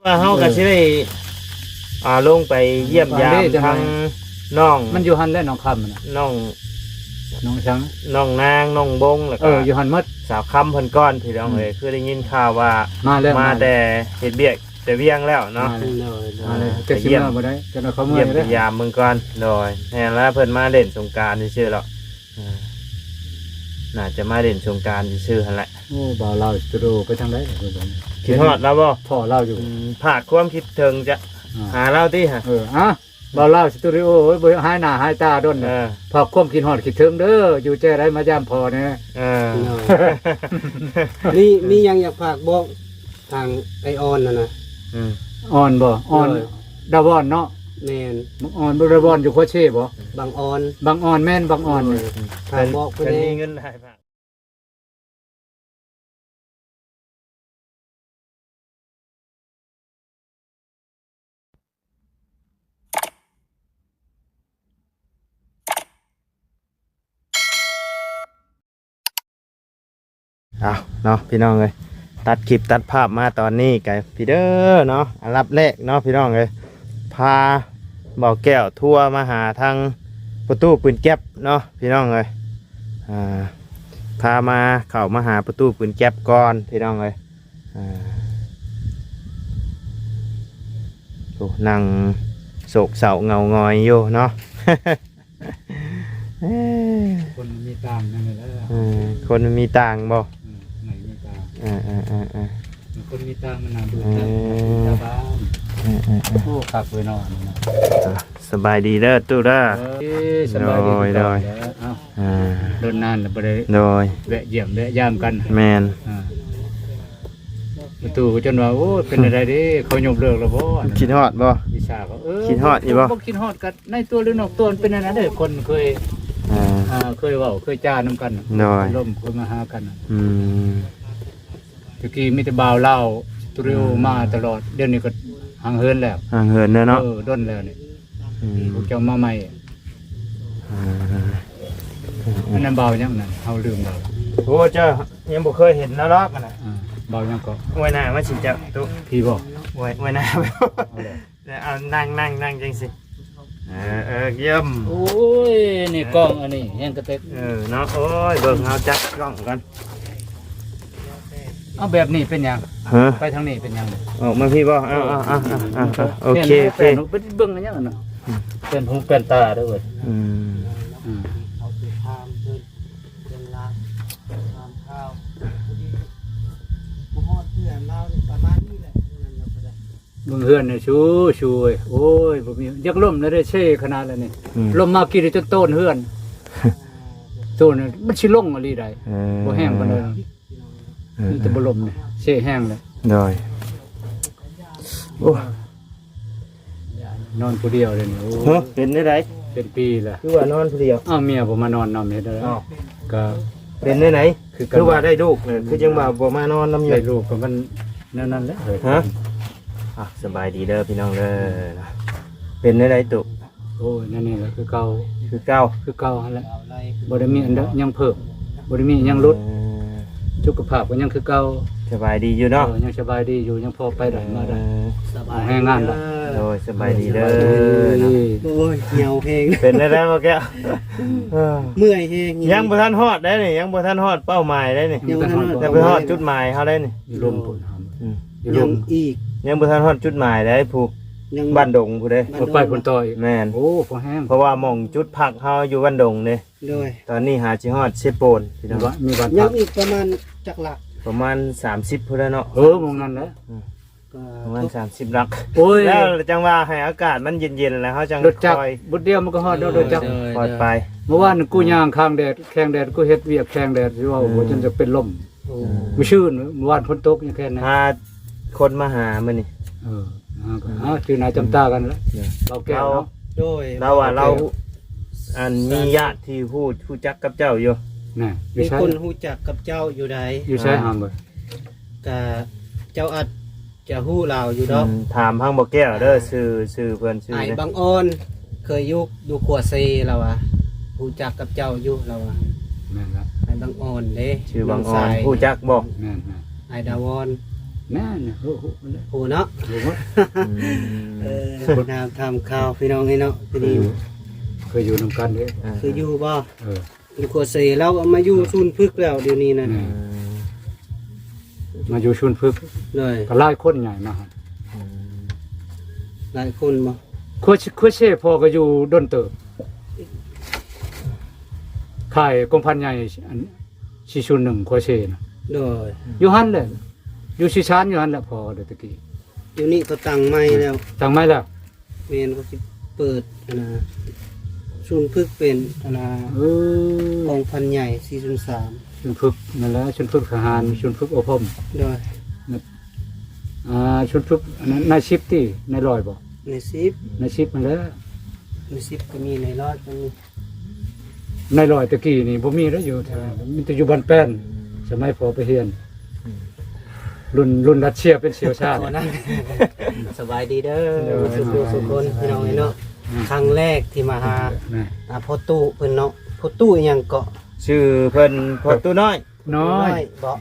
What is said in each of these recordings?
ว่าเฮาก็สิได้ลงไปเยี่ยมยามทางน้องมันอยู่หันแล้วน้องคำน่ะน้องช้างน้องนางน้องบงแล้วก็อยู่หันหมดสาวคำเพิ่นก้อนพี่น้องเอ้ยคือได้ยินข่าวว่ามาแต่เฮ็ดเวียกแต่เวียงแล้วเนาะมาเลยจะเยี่ยมบ่ได้จะเขาเมื่อยเยี่ยมยามเมืองก่อนโดยแม่นแล้วเพิ่นมาเล่นสงกรานต์ซื่อๆแล้วน่าจะมาเล่นสงกรานต์ซื่อๆหั่นแหละโอ้บ่าวเราจะดูไปทางใดคิดฮอดแล้วบ่พ่อเล่าอยู่ภาคความคิดถึงจะหาเล่าติฮะบ่าวเล่าสตูดิโอโอ้ยบ่หายหน้าหายตาดนพอความคิดฮอดคิดถึงเด้ออยู่ใจไดมายามพ่อเนี่ยนี่มียังอยากฝากบอกทางไอออนน่ะนะอ่อนบ่อ่อนดาวอนเนาะแม่นอ่อนบ่ดาวอนอยู่โคเช่บ่บางออนแม่นบางอ่อนฝากบอกเพิ่นมีเงินให้ฝากเนาะพี่น้องเลยตัดคลิปตัดภาพมาตอนนี้กับพี่เด้อเนาะอันดับแรกเนาะพี่น้องเลยพาบ่าวแก้วทัวร์มาหาทางประตูปืนแก๊ปเนาะพี่น้องเลยพามาเข้ามาหาประตูปืนแก๊ปก่อนพี่น้องเลยนั่งโศกเศร้าเงางอยอยู่เนาะคนมีตังนั่นแหละคนมีตังบ่คนมีตังมันน่าดูชาวบ้านโอ้ขับไปนอนสบายดีเด้อตู้เด้อสบายดีโดยโดนนานแล้วบ่ได้โดยแวะเยี่ยมแวะยามกันแมนประตูจนว่าโอ้เป็นอะไรดิเขายกเลิกแล้วบ่คิดฮอดบ่วิชาเขาคิดฮอดอีบ่คิดฮอดกันในตัวหรือนอกตัวเป็นอันนั้นเด้อคนเคยเว้าเคยจ้านำกันร่มคนมาหากันตะกี้มีแต่บ่าวเล่าสตูดิโอมาตลอดเดี๋ยวนี้ก็ห่างเหินแล้วห่างเหินเนาะด้นแล้วนี่พวกเจ้ามาใหม่อันนั้นบ่าวยังนั่นเฮาลืมบ่าวโอ้เจ้ายังบ่เคยเห็นนะล็อกน่ะบ่าวยังก็ไว้หน้ามาสิจะตุ๊พี่บ่ไว้หน้าเอานั่งจังสิเยี่ยมโอ้ยนี่กล้องอันนี้แฮงกระเต็กเนาะโอ้ยเบิ่งเอาจักกล้องกันเอาแบบนี้เป็นยังไปทางนี้เป็นยังออกมาพี่บ่โอเคเป็นเบิ่งอันยังน่ะเป็นหูเป็นตาเด้อเว้ยเบิ่งเฮือนนี่ชูโอ้ยบ่มียักล่มแล้วได้เช่ขนาดแล้วนี่ลมมากี่จนต้นเฮือนต้นมันสิลงอีหลีได้บ่แห้งปานใดนี่จะบ่ลมนี่เช่แห้งเลยได้โอ้นอนผู้เดียวเลยนี่โอ้เป็นได้ไดเป็นปีแล้วคือว่านอนผู้เดียวเมียบ่มานอนนำเฮ็ดได้ก็เป็นได้ไหนคือว่าได้ลูกเนี่ยคือจังว่าบ่มานอนนำได้ลูกก็มันนั่นแหละฮะสบายดีเด้อพี่น้องเด้อเป็นได้ไดตุโอ้ยนั่นนี่แหละคือเก่าหั่นแหละบ่ได้มีอันใดยังเพิ่มบ่ได้มียังลดสุขภาพก็ยังคือเก่าสบายดีอยู่เนาะยังสบายดีอยู่ยังพอไปได้มาได้สบายแห้งงานได้โดยสบายดีเด้อโอ้ยเหี่ยวแฮงเป็นได้บ่แกเมื่อยแฮงยังบ่ทันฮอดได้นี่ยังบ่ทันฮอดเป้าหมายได้นี่ยังบ่ฮอดจุดหมายเฮาได้นี่ลมพุ่นยังอีกยังบ่ทันฮอดจุดหมายได้ผู้บ้านดงผู้ใดไปพุ่นต่อยแม่นโอ้พอแห้งเพราะว่าหม่องจุดพักเฮาอยู่บ้านดงนี่ตอนนี้หาสิฮอดเซโปนพี่น้องมีบ้านยังอีกประมาณจักหลักประมาณ30พุ่นแล้วเนาะมองนั่นแหละประมาณ30หลักโอ้ยแล้วจังว่าให้อากาศมันเย็นๆแล้วเฮาจังคอยบุดเดียวมันก็ฮอดรถจักปล่อยไปเมื่อวานกูย่างข้างแดดแข้งแดดกูเฮ็ดเวียกแข้งแดดสิว่าโอ้จนจะเป็นลมบ่ชื่นเมื่อวานฝนตกอย่างแค่นั้นหาคนมาหามื้อนี่คือนายจำตากันแล้วเราแก้วเนาะโดยเราว่าเราอันมีญาติที่พูดจักกับเจ้าอยู่น่ะมีคนฮู้จักกับเจ้าอยู่ใดอยู่ใช้หามบ่ก็เจ้าอาจจะฮู้เราอยู่ดอกถามพังบ่แก้วเด้อชื่อเพิ่นชื่อไอ้บางอ้อนเคยอยู่ขวดซีเราอ่ะฮู้จักกับเจ้าอยู่เราอ่ะแม่นละไอ้บางอ้อนเด้ชื่อบางอ้อนฮู้จักบ่แม่นไอ้ดาวอน แน่น่ะโอ้โห โอ้เนาะ โอ้โห น้ำทำข้าวพี่น้องนี่เนาะทีนี้ เคยอยู่นำกันเด้ คืออยู่บ่ เออ อยู่กัวเซแล้วเอามาอยู่ศูนย์พึกแล้วเดี๋ยวนี้นั่น มาอยู่ชุนพึก เลย ก็หลายคนใหญ่มาครับ หลายคนบ่ คั่วเช่พอก็อยู่ดนเติบค่ายกองพันใหญ่อันชิชุนหนึ่งคั่วเช่นะ โดย อยู่หันเลยอยู่ชิชานอยู่หันแหละพอเดี๋ยวตะกี้ เดี๋ยวนี้ก็ตั้งใหม่แล้ว จังไหมล่ะ เมนก็สิเปิดอันนะศูนย์พึกเป็นอันนะ เออก องพันใหญ่403 ชุนพึกนั่นแหละชุนพึกทหารชุนพึกโอพม โดย ชุนพึกอันนั้นนายชิปที่นายลอยบ่ ใน10 นายชิปมันแล้ว ใน10ก็มีในรอดก็มี นายลอยตะกี้นี่บ่มีแล้วอยู่แถวมีแต่อยู่บ้านแป้นสมัยพอไปเรียนรุ่นรัสเซียเป็นเสียวชาติ โอ้นั่น สบายดีเด้ เด้ อ อ สุขคนพี่น้องเนาะครั้งแรกที่มาหา นะ พ่อตู้เพิ่นเนาะพ่อตู้อีหยังเกาะ ชื่อเพิ่นพอตู้น้อย น้อย บ่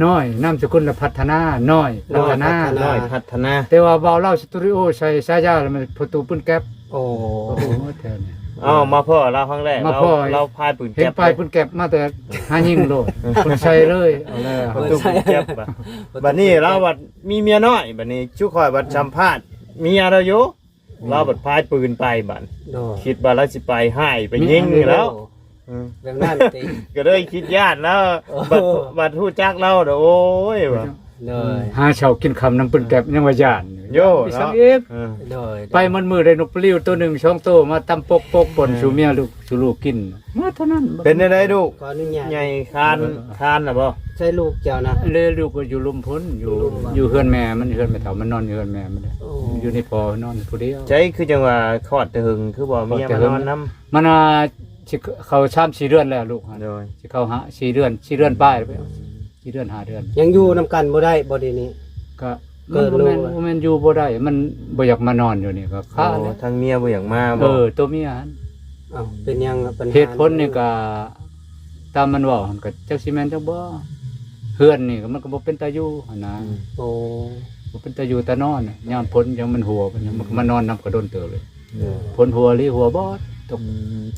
น้อยนามสกุลพัฒนาน้อยพัฒนา น้อยพัฒนา แต่ว่าเบาเล่าสตูดิโอใช้ฉายาแล้วมันประตูปืนแก๊ป โอ้ โอ้โหแถวนี้ อ้าวมาพ่อเราครั้งแรก มาพ่อ เราพายปืน เห็น แก๊ป ไปปืนแก๊ปมาแต่หายิงโลดคนใช้เลยเอาแล้ว ประตูปืนแก๊ปอะบัดนี้เราบัดมีเมียน้อยบัดนี้ชุคอยบัดสัมภาษณ์เมียเราอยู่เราบัดพายปืนไปบัด โด คิดว่าเราสิไปให้ไปยิงแล้ว แบบนั้นติ ก็เลยคิดญาติแล้วบัดฮู้จักเราเด้อโอ้ยว่ะ โดย หาเช้ากินคำน้ำปืนแก๊ปยังว่าย่าน โย่ อีสัง เนาะ เอก โดย ไปมันมือได้นกปลิวตัวหนึ่งช่องโตมาตำปกป่นสู่เมียลูกสู่ลูกกินมาเท่านั้น เป็นได้ลูก ขออนุญาต ใหญ่คานน่ะบ่ ใช่ลูกเจ้านะ เลยลูกก็อยู่ลุมพ้นอยู่เฮือนแม่มันเฮือนแม่เฒ่ามันนอนอยู่เฮือนแม่มันเลย โอ้ อยู่ในพอนอนผู้เดียว ใจคือจังว่าคลอดแต่หึงคือบ่เมียมานอนนำ มันสิเข้าชาม4เดือนแล้วลูก โดย สิเข้าหา4เดือนป้ายไป4เดือน5เดือน ยังอยู่นำกันบ่ได้บ่เดี๋ยวนี้ ก็ เกิ มัน ด บ่ ลู แม่ ก นบ่แม่นอยู่บ่ได้มันบ่อยากมานอนอยู่นี่ก็ค้าเลย ทางเมียบ่อยากมา เอ บ่ อตัวเมียหั่น อ้าวเป็นยังปัญหา เหตุผลนี่ก็ตามมันเว้าหั่นก็จักสิแม่นจักบ่เฮือนนี่ก็มันก็บ่เป็นตาอยู่หั่นนะ โอ้ บ่เป็นตาอยู่ตานอนน่ะยามพ้นยังมันหัวมันก็มานอนนำกระโดนเติบเลย เออ พ้นหัวลิหัวบอดตก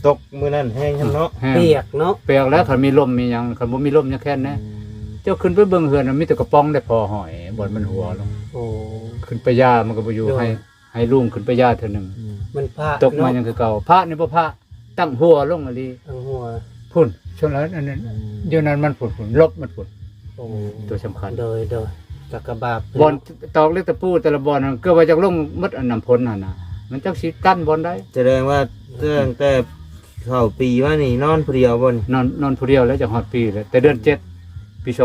ตกมื้อนั้นแห้งเนาะ แห้ง เปียกเนาะ เปียกแล้วคันมีลมมีหยังคันบ่มีลมยังแค่นนะเจ้าขึ้นไปเบิ่งเฮือนน่ะมีแต่กระป๋องได้พอหอยบ่อนมันหัวลง โอ้ ขึ้นไปย่ามันก็บ่อยู่ให้ลุงขึ้นไปย่าเทื่อหนึง มันพระ ตกมายังคือเก่าพระนี่บ่พระตั้งหัวลงอะลี ทั้งหัว พุ่นช่วงนั้นอันนั้นเดี๋ยวนั้นมันพุ่นลบมันพุ่น โอ้ ตัวสำคัญ โดยกะกะบาบ บอลตอกเล็กตะปูแต่ละบอลนั่นก็ว่าจักลงหมดอันน้ำพ้นนั่นน่ะมันจักสิกั้นบอลได้ แสดงว่าตั้งแต่เข้าปีว่านี่นอนผู้เดียวบ่นี่ นอนผู้เดียวแล้วจะฮอดปีเลยแต่เดือน7ปี2024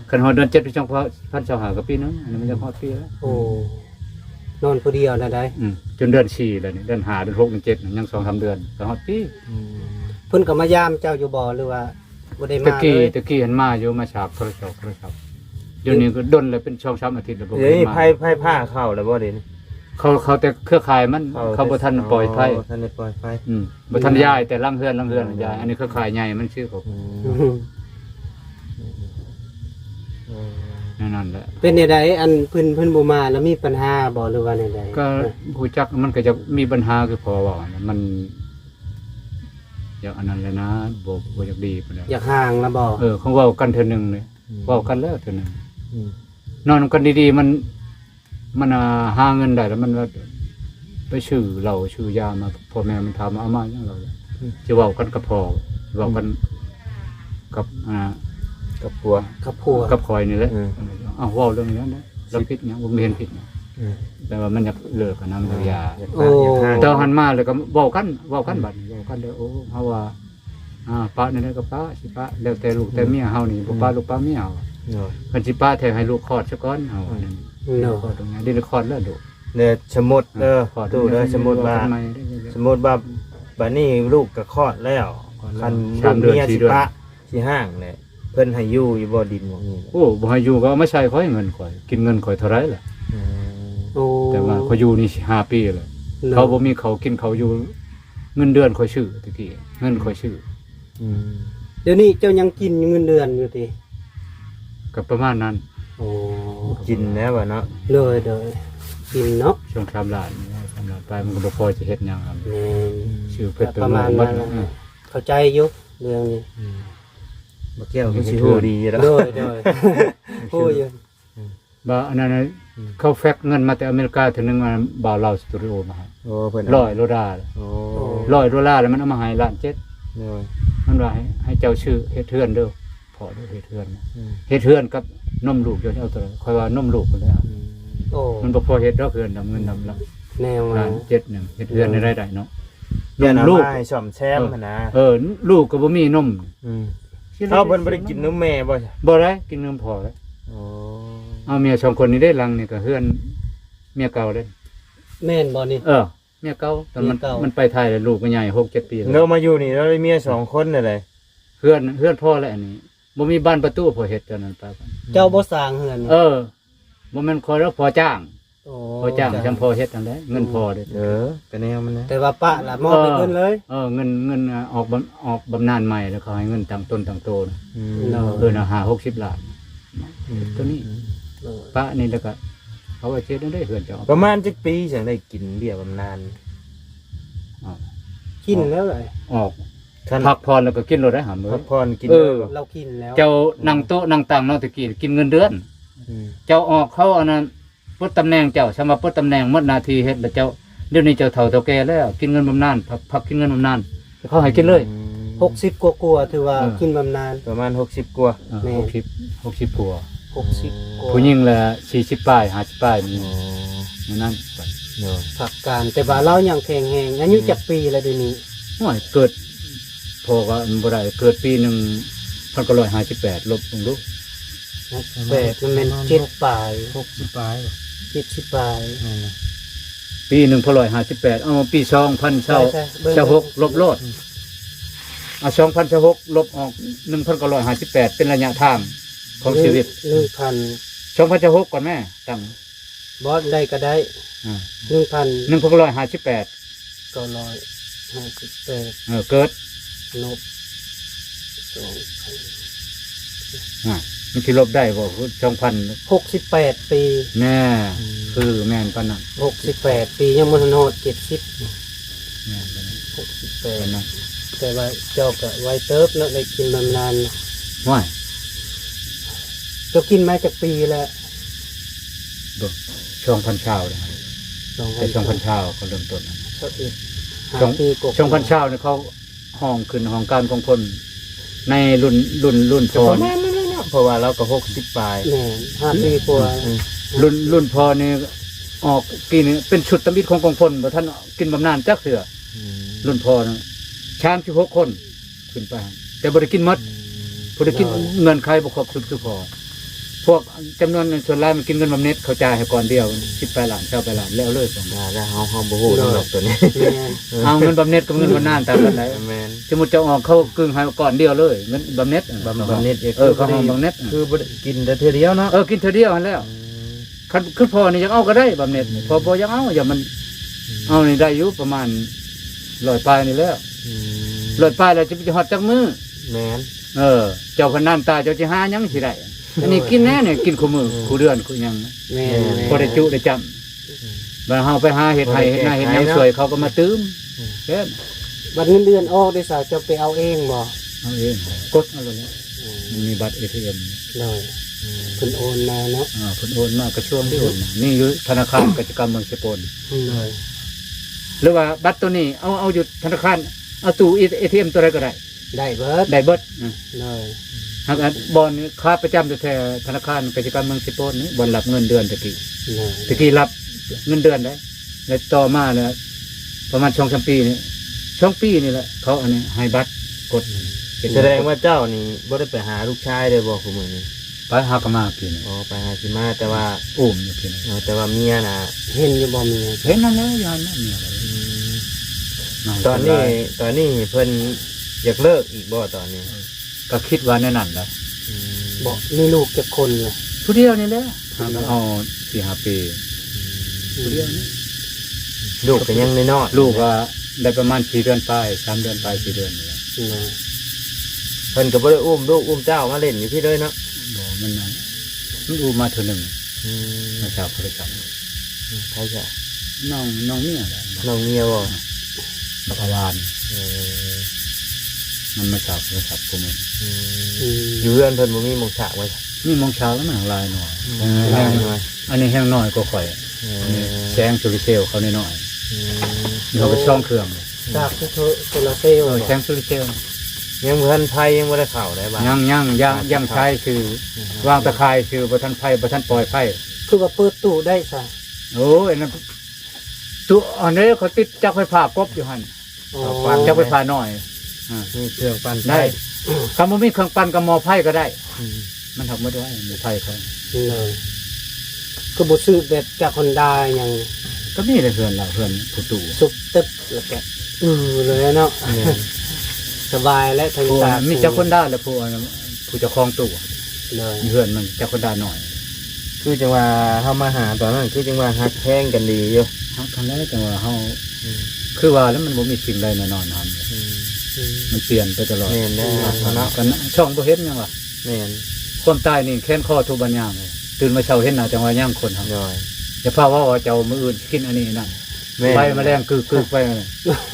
คันฮอดเดือน7ปี2025ก็ปีนึงอันนี้มันจะฮอดปีแล้ว โอ้นอนผู้เดียวนะได้ จนเดือน4แล้วนี่เดือน5เดือน6เดือน7ยัง 2-3 เดือนก็ฮอดปี เพิ่นก็มายามเจ้าอยู่บ่หรือว่าบ่ได้ ตะ มา กี้ เลย ตะกี้เห็นมาอยู่มาฉาบโทรศัพท์เดี๋ยวนี้ก็ดนเลยเป็น2-3อาทิตย์แล้วบ่ เดี๋ยวนี้ มา ไผผ้าเข้าแล้วบ่เดี๋ยวนี้ เขาแต่เครือข่ายมันเขาบ่ทันปล่อยไผ ท่านได้ปล่อยไฟ บ่ทันย้ายแต่ลังเฮือนย้ายอันนี้เครือข่ายใหญ่มันชื่อเขานั่นแหละ เป็นไดอันเพิ่นบ่มาแล้วมีปัญหาบ่หรือว่าได ก็ผู้จักมันก็จะมีปัญหาคือพอว่านะมันอย่างอันนั้นเลยนะบ่อยากดีปานใด อยากห่างแล้วบ่ เขาเว้ากันเทื่อหนึงเลยเว้ากันแล้วเทื่อหนึงนอนกันดีๆมันหาเงินได้แล้วมันว่าไปชื่อเราชื่อยามาพ่อแม่มันถามว่าเอามาจังเราจะเว้ากันกับพ่อเว้ากันกับกับผัว กับผัว กับคอยนี่แหละเว้าเรื่องนี้นะเราผิดหยังบ่มีเห็นผิดหยังแต่ว่ามันอยากเลิกกันนะมันอยากหย่า โอ้ เจ้าหันมาเลยก็เว้ากันบัดนี้เว้ากันเด้อโอ้เฮาว่าป้านี่ได้ก็ป้าสิป้าแล้วแต่ลูกแต่เมียเฮานี่บ่ป้าลูกป้าเมียเฮาคันสิป้าแท้ให้ลูกคลอดซะก่อนเฮานั่น เนาะ คลอดตรงนี้ได้คลอดแล้วดู เนี่ยสมมุติตู้เด้อสมมุติว่า สมมุติว่าบัดนี้ลูกก็คลอดแล้วคันลูกเมียสิปะสิห้างเนี่ยเพิ่นให้อยู่บ่ดินหม่องนี้ โอ้บ่ให้อยู่ก็เอามาใช้ข่อยเงินข่อยกินเงินข่อยเท่าไรล่ะ โอ้ แต่ว่าข่อยอยู่นี่5ปีแล้วเขาบ่มีเขากินเขาอยู่เงินเดือนข่อยชื่อตะกี้เงินข่อยชื่อ เดี๋ยวนี้เจ้ายังกินเงินเดือนอยู่ติ ก็ประมาณนั้น โอ้ กินแล้วบ่เนาะ เลยกินเนาะ ช่วง3 ล้าน3 ล้านไปมันก็บ่พอจะเฮ็ดหยังครับ แม่น ชื่อเพิ่น ประมาณนั้นเข้าใจอยู่เรื่องนี้ บ่แก้วก็สิฮู้ดีอยู่แล้ว โดยพูดอยู่ บ่อันนั้นเขาแฟกเงินมาแต่อเมริกาถึงนึงมาบ่าวเราสตูดิโอมาให้ โอ้เพิ่น $100 โอ้ $100แล้วมันเอามาให้ล้าน7 โอ้ย มันว่าให้เจ้าชื่อเฮ็ดเทือนเด้อพอเด้อเฮ็ดเทือน อืม เฮ็ดเทือนกับนมลูกเดี๋ยวเอาตัวค่อยว่านมลูกพุ่นแหล้ว โอ้ มันบ่พอเฮ็ดดอกเทือนนำเงินนำละ แนวมา ล้าน7นึงเฮ็ดเทือนได้ได้เนาะ เดี๋ยว ลู ลู ก กให้ซ่อมแซมหั่นนะ ลูกก็บ่มีนม เฮาเพิ่นบ่ได้กินนมแม่บ่จ้ะ บ่ได้กินนมพอแล้ว โอ้ เอาเมีย2คนนี้ได้หลังนี่ก็เฮือนเมียเก่าเด้ แม่นบ่นี่ เมียเก่าตอน เมียเก่ามั มันไปไทยแล้วลูกก็ใหญ่6-7 ปีแล้ว เรามาอยู่นี่เราได้เมีย2คนนั่นแหละ เฮือนพ่อแล้วอันนี้บ่มีบ้านประตูพอเฮ็ดตอนนั้นไป เจ้าบ่สร้างเฮือนนี่ บ่แม่นคอยแล้วพอจ้าง โอ้ พอจ้างจำพอเฮ็ดนั่นแหละเงินพอเด้ ก็แนวมันนะ แต่ว่าปะล่ะมอบไปเพิ่นเลย เงินออกบำนาญใหม่แล้วเขาให้เงินตั้งต้นตั้งโตนะ เนาะ น่ะ50-60 ล้านตัวนี้ป้านี่แล้วก็เขาว่าเฮ็ดได้เฮือนเจ้า ประมาณจักปีจังได้กินเบี้ยบำนาญ กินแล้วเลย ออกพักผ่อนแล้วก็กินรถได้หามื้อ พักผ่อนกิน เรากินแล้ว เจ้านั่งโต๊ะนั่งตังเนาะตะกี้กินเงินเดือน เจ้าออกเขาอันนั้นปลดตำแหน่งเจ้าสมาปลดตำแหน่งหมดหน้าที่เฮ็ดแล้วเจ้าเดี๋ยวนี้เจ้าเฒ่าเฒ่าแก่แล้วกินเงินบำนาญพักกินเงินบำนาญเขาให้กินเลย 60กว่าๆถือว่ากินบำนาญ ประมาณ60กว่า แม่ 60กว่า 60กว่า ผู้หญิงละ40ปลาย50ปลายมีนั่น เนาะ ผักการแต่ว่าเรายังแข็งแรงอายุจักปีแล้วเดี๋ยวนี้ โอ้ยเกิดพอก็บ่ได้เกิดปีหนึง1958ลบลงลูก แบบมัน7ปลาย60ปลาย 70ปลาย ปี1958เอาปี2026ลบโลดเอา2026ลบออก1958เป็นระยะทางของชีวิต 1,000 2026ก่อนแม่ตั้ง บ่ได้ก็ได้ 1958 1,958 เกิด ลบ มันสิลบได้บ่2,000 68 ปี แน่คือแม่นปานนั้น 68 ปียังบ่ทันฮอด70 แม่นปานนั้น 68แต่ว่าเจ้าก็ไว้เติบเนาะได้กินบำนาญ ว้าย เจ้ากินมาจากปีแล้ว บ่2,000ชาวเลยแต่2,000ชาวก็เริ่มต้น ปีกว่า 2,000ชาวเนี่ยเขาห้องขึ้นห้องการของคนในรุ่นพ ป อ ระมาณนั้นเนาะเพราะว่าเราก็60ปลาย แม่5 ปีกว่า รุ่นพอนี่ออกปีนี้เป็นชุดตำบิดของกองพลบ่ท่านกินบำนาญจักเทื่อรุ่นพอนะ36คนขึ้นไปแต่บ่ได้กินหมดบ่ได้กินเงินใครบ่ครบชุดคือพอพวกจำนวนส่วนหลายมันกินเงินบำเหน็จเขาจ่ายให้ก่อนเดียว18ล้าน20ล้านแล้วเลย2 แล้วเฮาบ่ฮู้ดอกตัวนี้ แม่ เอาเงินบำเหน็จกับเงินบำนาญตามกันไหน แม่น สมมุติจะออกเขากึ่งให้ก่อนเดียวเลยเงินบำเหน็จ บำเหน็จ เขาห้องบำเหน็จ คือบ่ได้กินแต่เทื่อเดียวเนาะ กินเท่าเดียวหันแล้วคันคือพอนี่ยังเอาก็ได้บำเหน็จนี่พอบ่ยังเอาอย่ามันเอานี่ได้อยู่ประมาณ100ปลายนี่แล้ว100ปลายแล้วจะฮอดจักมื้อ แม่น เจ้าคนน้ำตาเจ้าสิหาหยังสิได้อันนี้กินแน่เนี่ยกินคู่มื้อคู่เดือนคู่หยัง แม่ บ่ได้จุได้จำ บางเฮาไปหาเห็ดไห้เห็ดนาเห็ดหยังสวยเขาก็มาตื้มเช่น บัตรเงินเดือนออกได้สาวจะไปเอาเองบ่ เอาเองกดเอาเลยเนี่ยมันมีบัตร ATM เลยเพิ่นโอนมาเนาะ เพิ่นโอนมากระช่วงที่โอนมานี่อยู่ธนาคารกิจกรรมเมืองสกล เลย หรือว่าบัตรตัวนี้เอาอยู่ธนาคารเอาตู้ ATM ตัวใดก็ได้ ได้เบิด ได้เบิด เลย หากบอลค้าประจำแท้ธนาคารกิจกรรมเมืองสกลนี่บอลรับเงินเดือนตะกี้รับเงินเดือนได้แล้วต่อมาเนี่ยประมาณ2-3 ปีนี่2 ปีนี่แหละเขาอันนี้ให้บัตรกด แสดงว่าเจ้านี่บ่ได้ไปหาลูกชายเลยบ่คุมื้อนี้ ไปหากมากิน อ๋อไปหาสิมาแต่ว่า อุ้มอยู่กิน แต่ว่าเมียน่ะ เห็นอยู่บ่มี เห็นนั่นแล้วยานนั่นเนี่ยอะไร ตอนนี้เพิ่นอยากเลิกอีกบ่ตอนนี้ ก็คิดว่าในนั้นแหละ บ่มีลูกจักคนเลย ผู้เดียวนี่แหละเอา4-5 ปีผู้เดียวนี่ ลูกก็ยังน้อยๆ ลูกว่าได้ประมาณ4 เดือนไป3 เดือนไป4 เดือนนี่แหละ เลย เพิ่นก็บ่ได้อุ้มลูกอุ้มเจ้ามาเล่นอยู่พี่เลยเนาะ บอกมันนะ มันอูมาเท่านึง อืม มาชาวพระจันทร์ ใช่จ้ะ น้องเมีย น้องเมียบ่ บักวาน เออ มันมาชาวพระจันทร์กูมึง อยู่เรือนเพิ่นบ่มีหมองฉากไว้ นี่มองเช้าแล้วมันลายหน่อย ลายหน่อย อันนี้แห้งน้อยก็ข่อย เอ อันนี้ อ แสงโซลาร์เซลล์เขาน้อย อืม ๆเขาไปช่องเครื่อง จากที่โซลาร์เซลล์ แสงโซลาร์เซลล์ ยังบ่ทันไผยังบ่ได้เข้าได้บ่า ยังใช้คือวางตะไคร้คือบ่ทันไฟบ่ทันปล่อยไฟ คือว่าเปิดตู้ได้ซะ โอ้ยนั่นตัวอันนี้เขาติดจักรไฟฟ้ากบอยู่หั่น อ๋อ จักรไฟฟ้าน้อย มีเครื่องปั่น ได้คำว่ามีเครื่องปั่นกับหม้อไฟก็ได้ อืม มันทำไม่ได้หม้อไฟเขา เลยคือบ่ซื้อแบบจากคนดาอย่าง ก็มีแต่เพื่อนเราเพื่อนผู้ตู่ ซุปตึ๊บแล้วก็เลยเนาะ เนี่ย สบายและทาง ผู้ ตา มีเจ้าคนได้แล้วผู้อันนั้นผู้เจ้าของตู่ เลย เพื่อนมันเจ้าคนได้หน่อย คือจังว่าเฮามาหาตอนนั้นคือจังว่าฮักแท้งกันดีอยู่ เขาทำได้แต่ว่าเขาคือว่าแล้วมันบ่มีสิ่งใดแน่นอนทำ อืม มันเปลี่ยนไปตลอด แม่นได้เนาะ กันช่องบ่เห็นยังวะ แม่น คนตายนี่แค้นข้อทุบบัญญังเลยตื่นมาเช้าเห็นหน้าจังว่าย่างคนครับ ย่อย อย่าพาว่าเจ้ามืออื่นกินอันนี้นั่น แม่น ไปแมลงกึกไปเลย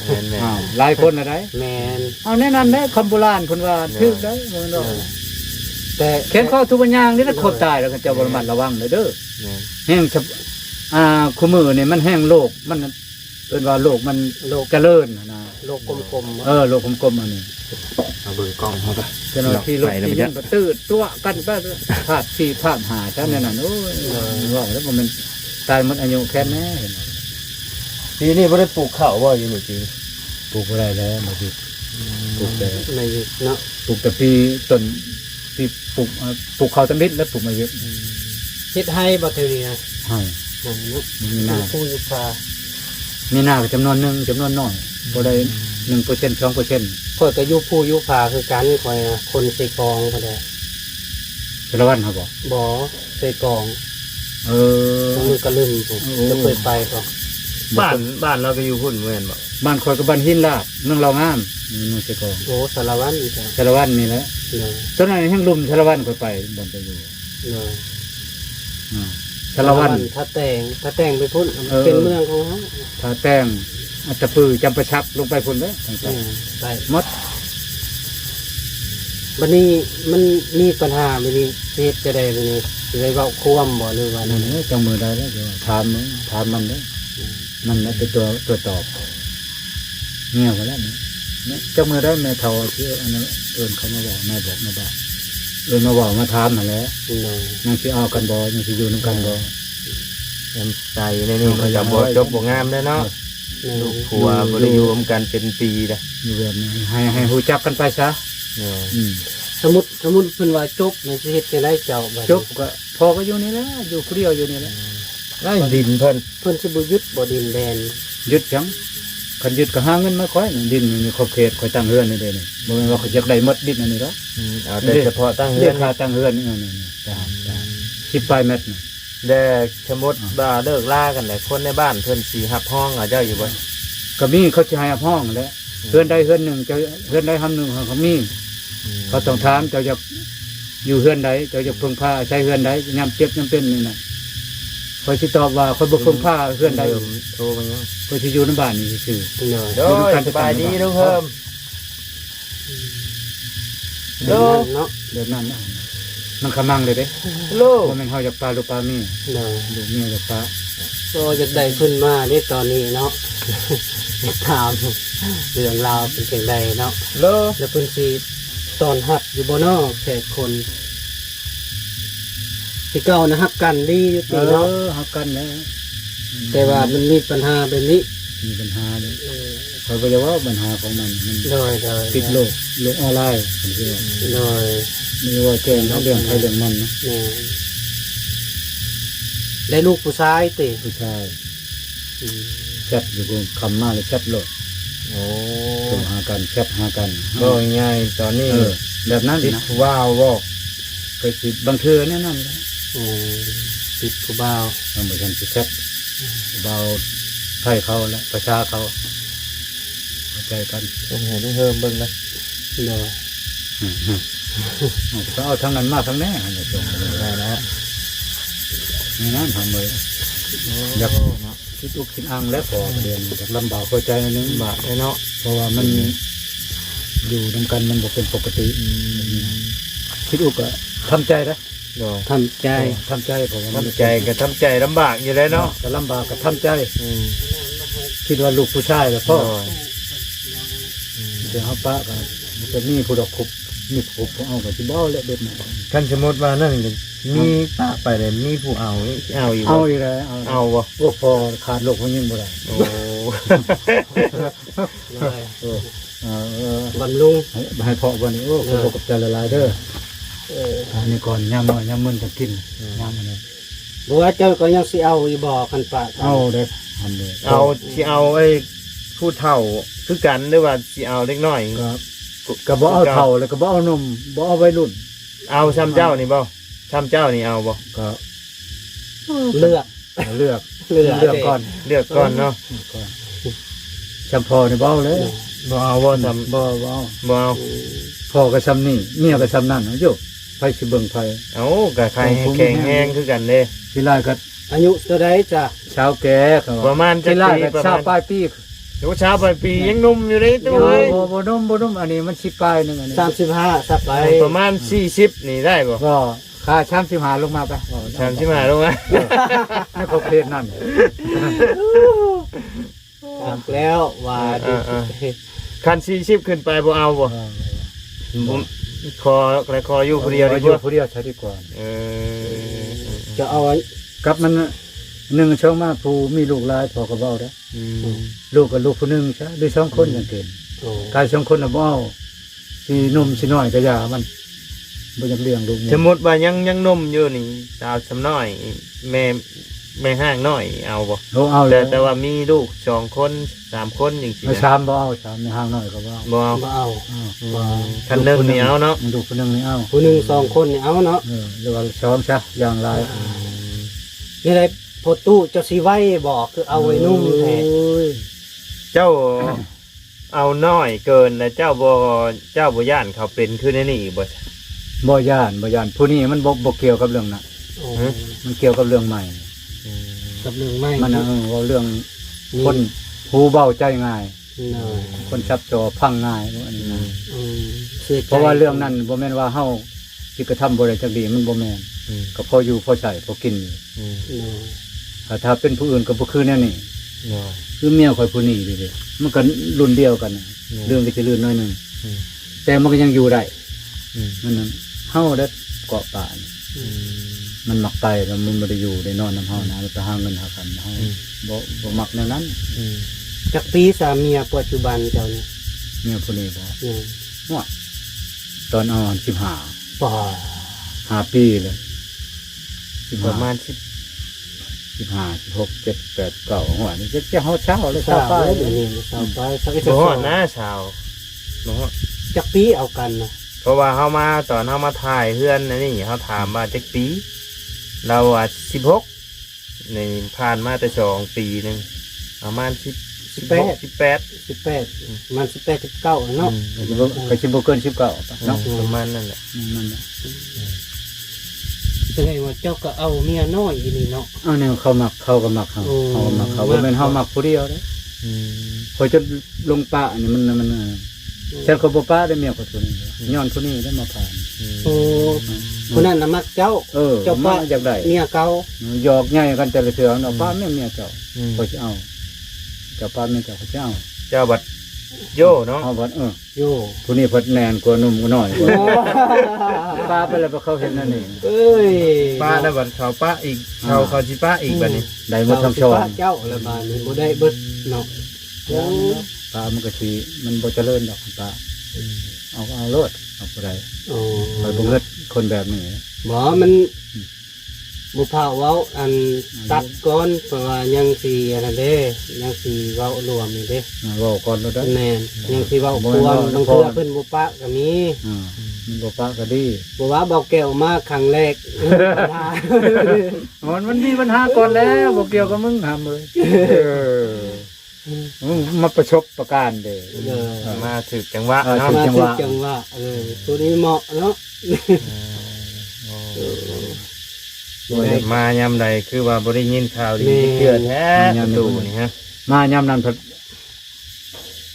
แม่นแม่น อ้าวหลายคนอะไร แมน เอาแน่นอนได้คำโบราณคนว่าทึกได้เมืองนอก แต่ แค้นข้อทุบบัญญังนี่ถ้าคนตายแล้วก็เจ้าบรมัดระวังเลยเด้อ แม่น แห้งชับคู่มือเนี่ยมันแห้งโลกมันเป็นว่าโลกมัน โลก เจริญนะ โลกกลมๆ โลกกลมๆอันนี้ เอาเบอร์กล้องเฮาก็ เจ้าหน้าที่รถที่ยันประตืดตัวกันไปภาพสี่ภาพหาฉันเนี่ยน่ะโอ้ยว่าแล้วมันตายหมดอายุแค่แน่เห็นไหม ปีนี้บ่ได้ปลูกข้าวบ่อยู่นี่จริง ปลูกอะไรแล้วมาดิปลูกแต่ ในเนาะ ปลูกแต่ปีต้นปีปลูกข้าวต้นนิดแล้วปลูกมาเยอะ เฮ็ดให้บ่เท่านี้นะ ให้ นั่นเนาะ มีหน้า ผู้ยุพา มีหน้าก็จำนวนหนึ่งจำนวนน้อยพอได้1% 2% ข่อยก็อยู่ผู้ยุพาคือกันข่อยน่ะคนใส่กองบ่ได้ แต่ละวันเขาบอก บ่ใส่กอง เออ มือก็ลืมผมจะเคยไปก็ บ้านเราก็อยู่พุ่นแม่นบ่ บ้านคอยกับบ้านหินลาบเมืองเรางามนี่เมืองเสกอง โอ้สารวัตรจ้ะ ชาละวันนี่แหละ เลย ตอนนั้นแห่งลุมชาละวันคอยไปบอนไปอยู่ เลย ชาละวัน ถ้าแต่งไปพุ่น เออ เป็นเมืองของเขา ถ้าแต้งอัตตปือจำประชับลงไปพุ่นเลยต่าง ไป ๆหมด วันนี้มันมีปัญหาวันนี้เฮ็ดจะได้วันนี้จะได้เว้าควมบ่หรือว่า นั่ นั่ น น เองจังมือได้แล้วเดี๋ยวถามมันเลยมันนะเป็นตัวตอบเงียบไปแล้วเนี่ยจังมือได้แม่เท่าที่อันนั้นเอิญเขามาบอกแม่บอกมาบอกเอิญมาบอกมาถามมาแล้ว เลย ยังสิเอากันบ่ยังสิอยู่นำกันบ่ น้ำใจในนี่มันก็บ่จบบ่งามเด้อเนาะลูกผัวบ่ได้อยู่ร่วมกันเป็นปีเด้อ อยู่แบบนี้ให้ฮู้จักกันไปซะ เนี่ย สมมุติเพิ่นว่าจบมันสิเฮ็ดจังไดเจ้าบัดนี้ จบก็พอก็อยู่นี่แหละอยู่คนเดียวอยู่นี่แหละ ไล่ดินเพิ่น เพิ่นสิบ่ยึดบ่ดินแดน หยุดจังคันหยุดก็หาเงินมาค่อยดินนี่ขอบเขตค่อยตั้งเฮือนนี่เด้นี่บ่แม่นว่าเขาอยากได้หมดดินอันนี้หรอก เอาแต่เฉพาะตั้ง เรี เรื ย อก น ค่าตั้งเฮือนนี่นี่จ้า10ปลายเม็ดนี่ แต่สมมุติว่าเลิกลากันแหละคนในบ้านเพิ่นสิรับห้องเอาเจ้าอยู่บ่ ก็มีเขาสิให้เอาห้องแหล้วเฮือนใดเฮือนหนึ่งเจ้าเฮือนใดหำหนึ่งเขามีเขาต้องถามเจ้าจะอยู่เฮือนใดเจ้าจะพึ่งพาใช้เฮือนใดยามเจ็บยามเป็นนี่น่ะคอยสิตอบว่าคนบ่พึ่งพาเฮือนใด โทรมายัง คอยสิอยู่ในบ้านนี่ซื่อ เลย โดยสบายดีทุกเพิ่ม เนาะเนาะ เดือนนั้นนะมันขมังเลยเด้ ลูก เพราะมันเฮาจากปลาลูกปลามี เลย ลูกเมียจากปลา ก็จะได้ขึ้นมาได้ตอนนี้เนาะ ถามเรื่องราวเป็นจังไดเนาะ ลูก แล้วเพิ่นสิตอนหับอยู่บ่เนาะแขกคนที่เก่านะฮักกันดีอยู่ เอ ติเนาะ อฮักกันแล้ว แต่ว่ามันมีปัญหาแบบนี้ มีปัญหาเลยคอยก็จะว่าปัญหาของมันโดย ติดโลกออนไลน์ผมคิดว่า โดย ไม่ว่าแจ้งทั้งเรื่องใครเรื่องมันนะ แม่ได้ลูกผู้ชายติ ผู้ชาย อืม แชทอยู่กับคำมาเลยแชทโลด โอ้ โทรหากันแชทหากัน ก็ง่ายตอนนี้ แบบนั้น ติด นะ ว้าวบ่ เคยติดบางเทือเนี่ยนั่นแหละ โอ้ติดผู้บ่าว ทำเหมือนกันสิแชทเบาไทยเขาและประชาเขาเข้าใจกัน ต้องให้ทุกเพิ่มเบิ่งนะ โดย ก็เอาทั้งนั้นมาทั้งแน่อันนี้ตรง ได้นะ นั่นทำเลยอยากคิดอุกคิดอังและพอเรียนอยากลำบากเข้าใจนึง บาดเนาะ เพราะว่ามันอยู่นำกันมันบ่เป็นปกติคิดอุกอะทำใจนะ โดย ทำใจ ทำใจผมว่า ทำใจก็ทำใจลำบากอยู่แล้วเนาะ ก็ลำบากก็ทำใจคิดว่าลูกผู้ชายแล้วพ่อ โดย เดี๋ยวเขาปะกันมันจะมีผู้ดอกคุบมีผู้เอากับที่บ่และเด็ดหน่อย คันสมมติว่านั่นก็มีป้าไปเลยมีผู้เอาเอาอยู่ เอา บ่ อีกแล้ว เอาบ่ พวกพอขาดโลกมันยิ่งบ่ได้ โอ้ บำรุง ให้เพาะวันนี้โอ้ขอบกับใจละลายเด้ออันนี้ก่อนย่ำน้อยย่ำมึนจะกินย่ำอันนี้ บัวเจ้าก็ยังสิเอาอีบ่กันปะ เอาเด้อทำเลย เอาสิเอาไอ้ผู้เฒ่าคือกันหรือว่าสิเอาเล็กน้อย ก็บ่เอาเท่าแล้วก็บ่เอานมบ่เอาวัยรุ่น เอาซ้ำเจ้านี่บ่ซ้ำเจ้านี่เอาบ่ ก็ เลือก เลือก เลือก เลือกก่อน เลือกก่อนเนาะ ก่อนจำพอนี่บ่เอาเลย บ่เอาบ่ซ้ บ่เอา ำบ่เอา พ่อก็ซ้ำนี่เมียก็ซ้ำนั่นนะโยไผสิเบิ่งไผ เอาก็ใครแข็งแห้งคือกันเด้ ทีไรก็ อายุเท่าใดจ้ะ ชาวแก่เขา ประมาณ ที จัก ไร ปี ก็ ประ ชาว มาณ ปลายปี โอ้เช้าปลายปียังหนุ่มอยู่เลยตัวเอ้ย บ่นุ่มอันนี้มันสิปลายหนึงอันนี้ 35สักไป ประมาณ40นี่ได้บ่ ก็ค่าชามสิหาลงมาไป 35ลงมา ให้เขาเพศนั่น หักแล้วว่า คัน40ขึ้นไปบ่เอาบ่ผมขออยู่ผู้เดียวดีก อยู่ ว่า ผู้เดียวใช้ดีกว่า เออ จะเอาไว้ กับมันหนึ่งช่องมาผู้มีลูกหลายพอก็เว้าได้ ลูกกับลูกผู้หนึงใช่หรือ2คนอย่างเกิน โอ้ กาย2คนน่ะบ่เอาสิหนุ่มสิน้อยก็อย่ามันบ่อยากเลี้ยงลูก สมมติว่ายังนมอยู่นี่สาวสำน้อยแม่ห้างน้อยเอาบ่ เอาเลย แต่ว่ามีลูก2คน3คนอย่างซี่ เอา นะ ชามบ่เอาชามในห้างน้อยก็บ่เอา บ่เอา บ่เอา คันหนึงนี่เอาเนาะ มันดูคนหนึงนี่เอา ผู้หนึ่งสองคนนี่เอาเนาะ หรือว่าช้อมซะอย่างไร นี่ไรพอตู้เจะสิไว้บอกคือเอาไว้นุ่มแท้ เจ้าเอาน้อยเกินแล้วเจ้าบ่ย่านเขาเป็นคือในนี่อีกบ่ บ่ย่านผู้นี้มันบ่เกี่ยวกับเรื่องน่ะ โอ้ มันเกี่ยวกับเรื่องใหม่ กับเรื่องไม่ มันว่าเรื่องคนหูเบาใจง่าย หน่อย คนชับจอพังง่ายอันนี้นะ เสียใจ เพราะว่าเรื่องนั้นบ่แม่นว่าเฮาสิกระทำบ่ได้จักดีมันบ่แม่นก็พออยู่พอใช้พอกิน หน่อย ถ้าเป็นผู้อื่นก็บ่คือแนวนี้ น้อย คือเมียข่อยผู้นี้ดิมันก็รุ่นเดียวกันน่ะเรื่องก็จะลื่นน้อยหนึงแต่มันก็ยังอยู่ได้มันนั้นเฮาได้เกาะป่านี่มันมักไปแล้วมันบ่ได้อยู่ได้นอนนำเฮานะไปหาเงินหากันเฮาบ่มักแนวนั้น จากปีสามีปัจจุบันเจ้านี่ เมียผู้นี้บ่ เนี่ย ว่าตอนเอาป่า5ปีเลย ประมาณ 15 16 7 8 9หัวนี่จะเฮาเช้าแล้ว สา เช้าว ไป เดี๋ยวนี้สาวไปสัก 10บ่ฮอดนะชาวบ่ฮอด จากปีเอากันนะ เพราะว่าเฮามาตอนเฮามาถ่ายเฮือนอันนี้เฮาถามว่าจักปี เรา16นี่ผ่านมาแต่2ปีนึงประมาณ18 มัน18 19เนาะ ก็สิบ่เกิน19เนาะ ประมาณนั่นแหละ นั่นน่ะ แสดงว่าเจ้าก็เอาเมียน้อยอีนี่เนาะ เอาแนวเขามักเขาก็มักเฮาเฮาก็มักเขาบ่แม่นเฮามักผู้เดียวเด้พอจะลงป่าอันนี้มันฉันก็บ่ป้าได้เมียคนนี้ย้อนผู้นี้ได้มาผ่าน โอ้คนนั้นน่ะมักเจ้า เจ้าป้าอยากได้ เมียเก่า หยอกง่ายกันแต่ละเทื่อเนาะป้าแม่เมียเจ้าเขาสิเอาเจ้าป้าแม่เจ้าเขาสิเอา เจ้าบัดโยเนาะ เฮาว่าโย ผู้นี้เพิ่นแน่นกว่าหนุ่มกว่าน้อยกว่าป้าไปแล้วเขาเห็นนั่นนี่ เอ้ย ป้าแล้วบัดเขาป้าอีกเขาสิป้าอีกบัดนี้ ได้หมดทั้งชอน เจ้าละบาดนี้บ่ได้เบิดเนาะ ป้ามันก็สิมันบ่เจริญดอกป้าเอาโลดเอาบ่ได้ โอ้ ไปบ่เฮ็ดคนแบบนี้ บ่มันบุพาเว้าอันตัดก้อนเพราะว่ายังสีอันนั้นเด้ยังสีเว้ารวมนี่เด้ เว้าก่อนแล้วได้ แม่นยังสีเว้าควรบางเทื่อเพิ่นบ่ปะก็มี มันบ่ป้าก็ดี บ่ว่าเบาแก้วมาครั้งแรก มันมีปัญหาก่อนแล้วบ่เกี่ยวกับมึงทำเลยมาประชบประการเด้ มาถึกจังหวะเนาะ มาถึงจังว่าตัวนี้เหมาะเนาะ มายามใดคือว่าบ่ได้ยินข่าวดีเชื่อแท้ตู้นี่ฮะ มายามนั้นเพิ่น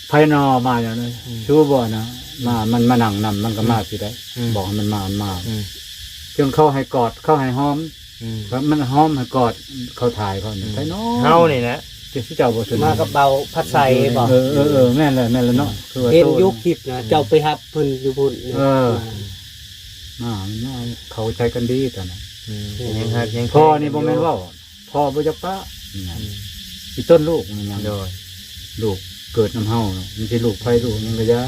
ไผนอมาอย่างนั้นชูบ่นะมันมานั่งนำมันก็มาสิได้บอกให้มันมาจนเข้าให้กอดเข้าให้หอมมันหอมให้กอดเขาถ่ายเขานี่ไผนอ เฮานี่นะ ที่เจ้าบ่สน มากับเบาพัดใส่บ่ แม่นเลยเนาะคือว่า เห็นยุคคลิปนะเจ้าไปหับเพิ่นอยู่พุ่น มาเขาใช้กันดีตอนนั้น ยังฮักยัง พ่อนี่บ่แม่นว่าพ่อบ่จักปะอีต้นลูกมันยัง โดย ลูกเกิดน้ำเฮามันสิลูกไผลูกยังระยะ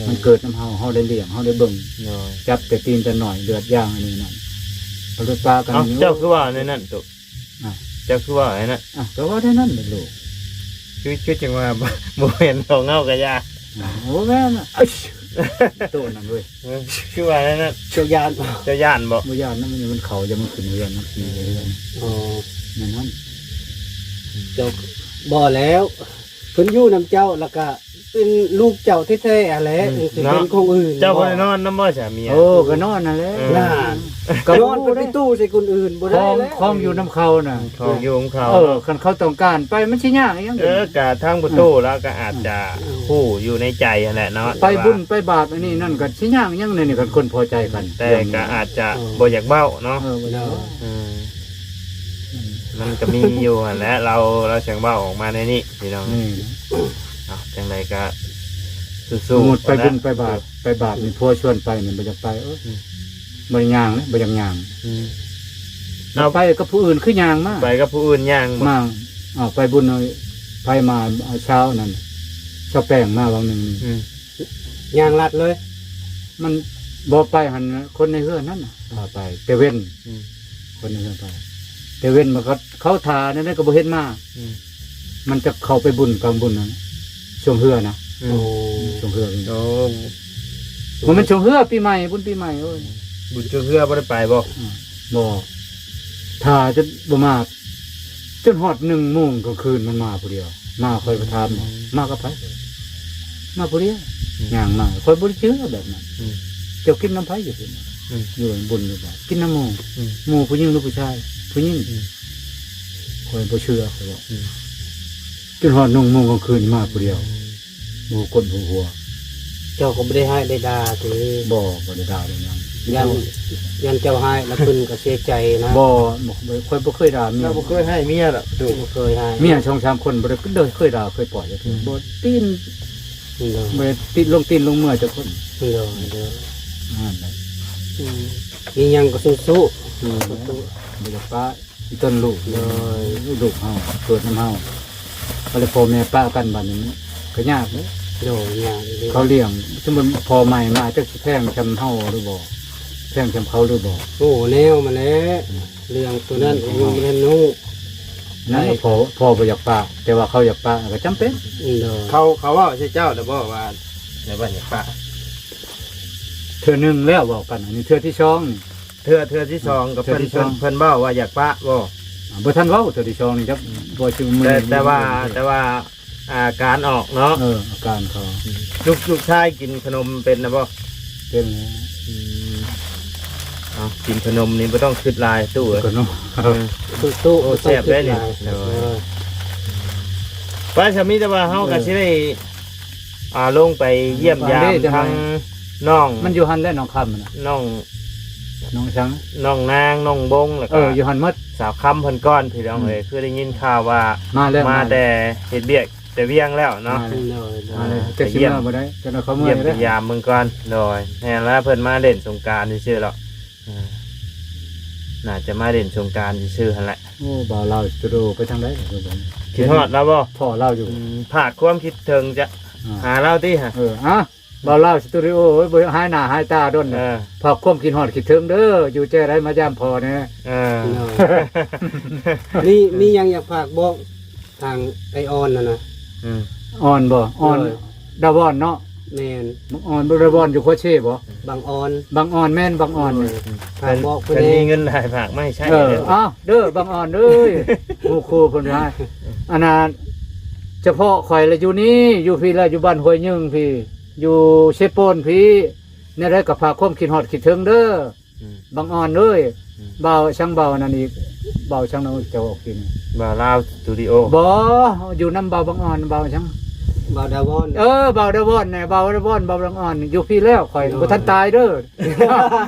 มันเกิดน้ำเฮาได้เลี้ยงเฮาได้เบิ่ง โดย จับแต่ตีนแต่หน่อยเดือดย่างอันนี้นั่นเอารถปลากัน เจ้าคือว่าในนั้นตุเจ้าคือว่าไอ้นั่น ก็ว่าได้นั่นเป็นลูก คือจังว่าบ่เห็นของเงากะยา โอ้แม่น่ะโตนั่นเว้ย คือว่าในนั้น เจ้ายานบ่ เจ้าย่านบ่ บ่ย่านนั่นมันเขาจะมันขึ้นเรือนมันขี่เรือน อ๋อ นั่น เจ้าบ่แล้วเพิ่นอยู่นํเจ้าแล้วก็เป็นลูกเจ้าแท้ๆอะแหละสิเป็นของอื่น เจ้าบ่ได้นอนนำบ่สามี โอ้ก็นอนนั่นแหละ น่า ก็ น น อ อน น เพิ่นไปตู้ใส่คนอื่นบ่ได้แล้ว ของอยู่น้ำเขาน่ะ ของอยู่ของเขา คันเขาต้องการไปมันสิยากยัง กะทางประตูแล้วก็อาจจะฮู้อยู่ในใจนั่นแหละเนาะ ไปบุญไปบาปอันนี้นั่นก็สิยากยังนี่กันคนพอใจกัน แต่ก็อาจจะบ่อยากเบ้าเนาะ บ่ได้ มันก็มีอยู่หั่นแหละเราเสียงเบ้าออกมาในนี้พี่น้อง นี่ จังไดก็ ส สู้ มมุติไปบุญไปบาปนี่พัวชวนไปนี่บ่อยากไปบ่ได้ย่างนะบ่อยากย่างเอาไปกับผู้อื่นคือย่างมา ไปกับผู้อื่นย่าง มาไปบุญไปมาเช้านั่นชอบแป้งมาบางนึง ยางลัดเลย มันบ่ไปหันคนในเฮือนนั่นน่ะพาไปแต่เว้นคนในเฮือนไปแต่เว้นมันก็เขาทานั่นก็บ่เห็นมามันจะเข้าไปบุญกลางบุญนั่นช่วงเฮือนะ โอ้ ช่วงเฮือ โอ้ มันช่วงเฮือปีใหม่บุญปีใหม่โอ้ย บุญเจ้าเฮือบ่ได้ไปบ่ บ่ทาจะบ่มาจนฮอด1 โมงกลางคืนมันมาผู้เดียวมาคอยประทานมากับไผมาผู้เดียวย่างมาคอยบ่ได้เชื่อแบบนั้นเจ้ากินน้ำไผอยู่พุ่นอยู่บุญอยู่บ่กินน้ำหมู่ผู้หญิงหรือผู้ชายผู้หญิงคอยบ่เชื่อเขาบอกจนฮอด1 โมงกลางคืนมาผู้เดียวบ่กดหัว เจ้าก็บ่ได้ให้ได้ด่าติ บ่ได้ด่าได้หยัง ยันเจ้าให้แล้วเพิ่นก็เสียใจนะ บ่ค่อยบ่เคยด่าเมีย เราบ่เคยให้เมียหรอกดู บ่เคยให้ เมีย2-3คนบ่ได้เคยด่าเคยปล่อยจักทีบ่ตีน เด้อ บ่ได้ติดลงเมื่อจักคน เด้อเด้อ นั่นแหละ มีหยังก็สู้ บ่อยากป้าอีต้นลูกเลยลูกเฮาเกิดน้ำเฮาก็เลยพ่อแม่ป้ากันบัดนี้ก็ยากเลย ๆโดยหยัง เขาเลี้ยงสมมุติพ่อใหม่มาจักสิแพงชำเฮาหรือบ่แพงชำเขาหรือบ่ โอ้แนวมาแล้วเรื่องตัวนั้นก็ยังบ่ทันรู้ นั่นพ่อบ่อยากป้าแต่ว่าเขาอยากป้าก็จำเป็น เด้อ เขาว่าใช่เจ้าแต่บ่ว่าในบ้านอย่าป้า เทื่อนึงแล้วบอกกันอันนี้เทื่อที่2นี่ เทื่อที่2กับเพิ่นเบ้าว่าอยากป้าบ่ บ่ทันเว้าเทื่อที่2นี่ครับบ่จึงมื้อ แต่ว่าอาการออกเนาะ อาการเขา ลูกชายกินขนมเป็นนะบ่ เป็น กินขนมนี่บ่ต้องคิดลายตู้ ก็เนาะ ตู้ โอ้แซ่บได้นี่ว่าจะมีแต่ว่าเฮาก็สิได้ลงไปเยี่ยมยามทางน้อง มันอยู่หันและน้องคำน่ะ น้อง น้องช้าง น้องนางน้องบงแล้วก็ อยู่หันหมด สาวคำเพิ่นก้อนพี่น้องเอ้ยคือได้ยินข่าวว่า มาแล้ว มาแต่เฮ็ดเบียกแต่เวียงแล้วเนาะ มาเลยจะสิมาบ่ได้จะเอาเขาเมื่อ เยี่ยม ยได้ ยามเมืองก่อนโดยแน่แล้วเพิ่นมาเล่นสงกรานต์ซื่อๆหรอกน่าจะมาเล่นสงกรานต์ซื่อๆหั่นแหละ โอ้บ่าวเราจะดูไปทางใดครับผม คิดฮอดแล้วบ่ พ่อเล่าอยู่ ผาดความคิดถึงจะหาเล่าติฮะ บ่าวเล่าสตูดิโอบ่หายหน้าหายตาดนพอความคิดฮอดคิดถึงเด้ออยู่ใจไรมายามพ่อแน่ มีหยังอยากฝากบอกทางไอออนน่ะนะ อ่อนบ่อ่อนดาวอนเนาะ แม่น อ่อนบ่ดาวอนอยู่โคเช่บ่ บางออน บางอ่อนแม่นบางอ่อน ฝากบอกเพิ่น เพิ่น เอ มี ง เงินหลายผากไม่ใช่ เด้อบางอ่อนเอ้ยครูเพิ่นว่าอันนั้นเฉพาะข่อยละอยู่นี่อยู่พี่ละอยู่บ้านห้วยยึงพี่อยู่เชโปนพี่เนี่ยได้กับพาความคิดฮอดคิดถึงเด้อ บางอ่อนเลยเบาช่างเบานั่นอีกเบาช่างนั้นจะออกกิน บ่าวลาวสตูดิโอ บ่อยู่น้ำเบาบางอ่อนเบาช่าง บาดาวอน เบาดาวอนเนี่ยเบาดาวอนเบาบางอ่อนอยู่พี่แล้วข่อยบ่ทันตายเด้อ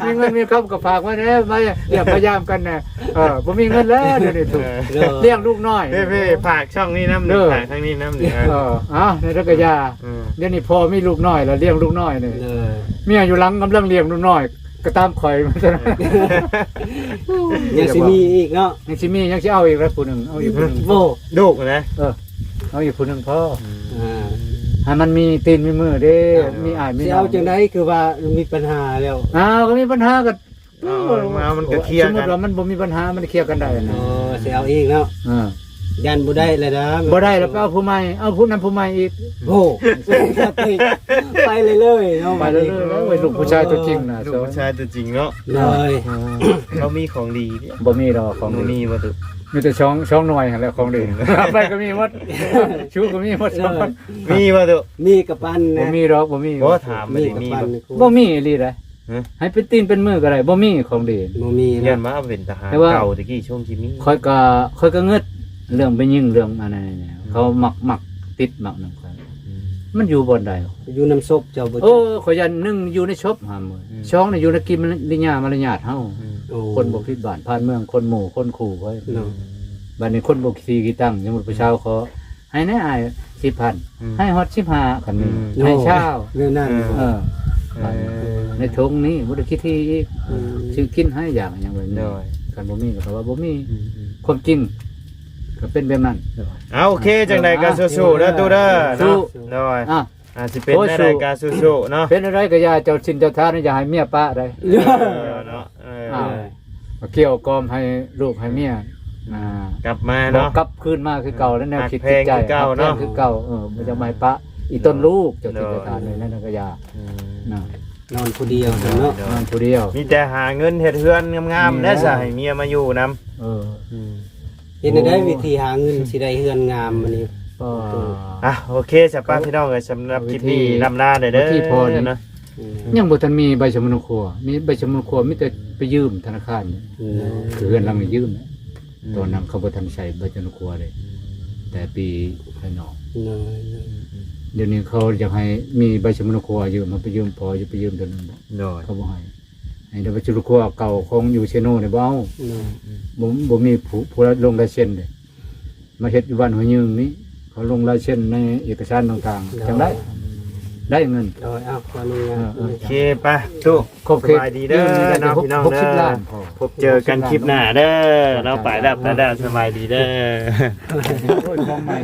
มีเงินมีคำก็ฝากไว้แน่มาอย่าพยายามกันแน่บ่มีเงินแล้วเดี๋ยวนี้ถูกเลี้ยงลูกน้อย เพ่ฝากช่องนี้น้ำหนึ่งฝากทางนี้น้ำหนึ่ง ในรักยาเดี๋ยวนี้พอมีลูกน้อยแล้วเลี้ยงลูกน้อยนี่ เลย เมียอยู่หลังกำลังเลี้ยงลูกน้อยก็ตามข่อยมันซะ ยังสิมีอีกเนาะ ยังสิมียังสิเอาอีกแล้วผู้หนึงเอาอีกผู้หนึง โอ้ ลูกนะ เอาอีกผู้หนึงพอ อ่า ให้มันมีตีนมีมือเด้มีอ้ายมี สิ น้อ เอา ง จังได๋คือว่ามีปัญหาแล้ว ก็มีปัญหาก็ มามันก็เคลียร์ สมมุ กั ติ น ว่ามันบ่มีปัญหามันเคลียร์กันได้นะ สิเอาอีกเนาะยันบ่ได้เลยนะ บ่ได้แล้วก็เอาผู้ใหม่เอาผู้นั้นผู้ใหม่อีก โอ้ไปเลยเนาะ ไปเรื่อยๆไว้ลูกผู้ชายตัวจริงน่ะ ลูกผู้ชายตัวจริงเนาะ เลย เขามีของดีเนี่ย บ่มีดอกของ มัน ดี มีบ่ตุ มีแต่ช่องหน่วยหั่นแหละของดีไปก็มีหมดชูก็มีหมดช่อง มีบ่ตุ มีกับปัน บ่ นะ มีดอกบ่มี บ่ถามมา มี ดิ กับ มี ปัน บ่มีอีหลีได้ ฮะ ให้เป็นตีนเป็นมือก็ได้บ่มีของดี บ่มี เรียน นะ มาเป็นทหาร แต่ว่า เก่าตะกี้ช่วงที่มี ค่อยก็เงิดเรื่องไปยิงเรื่องอันนั้นเนี่ยเขามักติดมักนำกันมันอยู่บ่ได้ อยู่น้ำซบเจ้าบ่ โอ้ขอยยันหนึ่งอยู่ในชบหามื้อช่องนี่อยู่ในกินลิญามารยาทเฮา คนบ่คิดบ้านผ่านเมืองคนหมู่คนขู่ไว้ เนาะ บัดนี้คนบ่ขี้กี่ตั้งสมมุติประชาขอให้แน่อ้าย 10,000 ให้ฮอด15คันนี้ให้เช้า เรื่องนั้น ในทงนี้บ่ได้คิดที่อีกชื่อกินให้อย่างอย่างแบบนี้ โดย คันบ่มีก็ว่าบ่มีความจริงก็เป็นแบบนั้น เอาโอเคจังไดก็สู้ๆเด้อตู้เด้อ สู้ เนาะโดย อ่ะ สิเป็นในรายการสู้ๆเนาะ เป็นอะไรก็อย่าเจ้าชินเจ้าทานอย่าให้เมียปะได้ เนาะ เกี่ยวกอมให้ลูกให้เมีย กลับมา บอก เนาะ กลับคืนมาคือเก่าแล้วแนวคิด หักแพงคือเก่าเนาะ หักแพงคือเก่ามันจะไม่ปะอีต้นลูกเจ้าชินเจ้าทานเลยนั่นก็อย่านะ นอนผู้เดียวเนาะ นอนผู้เดียว มีแต่หาเงินเฮ็ดเฮือนงามๆและสิให้เมียมาอยู่นำ เออ เห็นได้วิธีหาเงินสิได้เฮือนงามมื้อนี้ ก็ โอเคจ้ะป้าพี่น้องเอ้ยสำหรับคลิปนี้ลำลาเด้อ ที่พอนี่ เนาะ ยังบ่ทันมีใบชำระครัวมีใบชำระครัวมีแต่ไปยืมธนาคารคือเงินเราไม่ยืมตอนนั้นเขาบ่ทันใช้ใบชำระครัวเลยแต่ปีภายนอกเดี๋ยวนี้เขาอยากให้มีใบชำระครัวยืมมาไปยืมพอจะไปยืมเดือนนึง โดย เขาบ่ให้ให้ใบชำระครัวเก่าของอยู่เชโนเนี่ยบ่เอาบ่มีผู้ลงลายเซ็นเลยมาเฮ็ดอยู่บ้านหัวยืงนี้เขาลงลายเซ็นในเอกสารต่างๆจังได้เงิน เอาขออนุญาต โอเคป้าตู้ ครบ สบายดีเด้อเนาะพี่น้องเด้อ 60 ล้านพอ พบเจอกันคลิปหน้าเด้อเนาะไปแล้วสบายดีเด้อ โอ้ยของใหม่